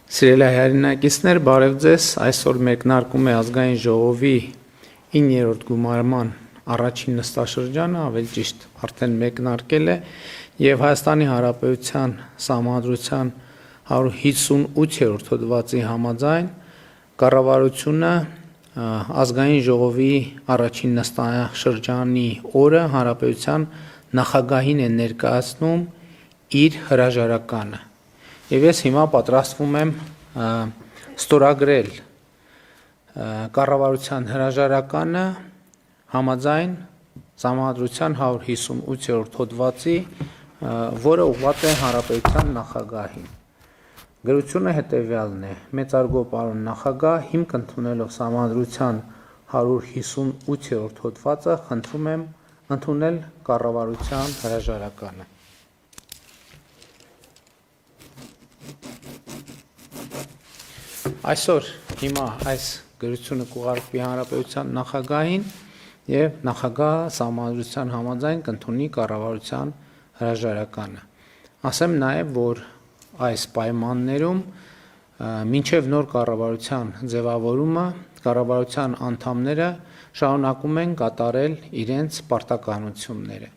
Սիրելի հայրենակիցներ, բարև ձեզ, այսօր մեկնարկում է ազգային ժողովի 9-րդ գումարման առաջին նստաշրջանը, ավելի ճիշտ արդեն մեկնարկել է եւ Հայաստանի Հանրապետության Սահմանադրության 158-րդ հոդվածի համաձայն կառավարությունը ազգային ժողովի առաջին նստաշրջանի օրը հանրապետության նախագահին է ներկայացնում իր հրաժարականը։ Եվ ես հիմա պատրաստվում եմ ստորագրել կառավարության հրաժարականը համաձայն Սահմանադրության 158-րդ հոդվածի, որը ուղղված է հանրապետության նախագահին։ Գրությունը հետևյալն է. մեծարգո պարոն նախագահ, հիմք ընդունելով Սահմանադրության 158-րդ հոդվածը, խնդրում եմ ընդունել կառավարության հրաժարականը։ Այսօր հիմա այս գրությունը կուղարկվի հանրապետության նախագահին եւ նախագահը Սահմանադրության համաձայն կընդունի կառավարության հրաժարականը։ Ասեմ նաեւ, որ այս պայմաններում մինչև նոր կառավարության ձևավորումը կառավարության անդամները շարունակում են կատարել իրենց պարտականությունները։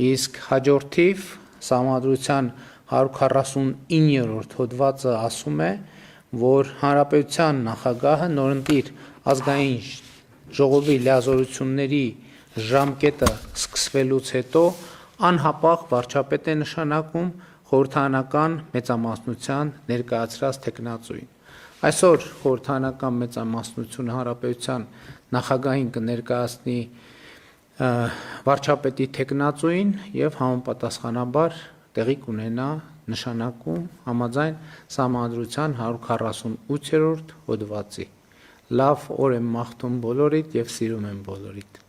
Իսկ հաջորդիվ Սահմանադրության 149-րդ հոդվածը ասում է, որ հանրապետության նախագահը նորընտիր ազգային ժողովի լիազորությունների ժամկետը սկսվելուց հետո անհապաղ վարչապետ է նշանակում խորհրդարանական մեծամասնության ներկայացրած թեկնածուին։ Այսօր խորհրդարանական մեծամասնությունը հանրապետության նախագահին կներկայացնի վարչապետի թեկնածուին եւ համապատասխանաբար տեղի կունենա նշանակում համաձայն Սահմանադրության 148-րդ հոդվածի։ Լավ օր եմ մաղթում բոլորիդ եւ սիրում եմ բոլորիդ։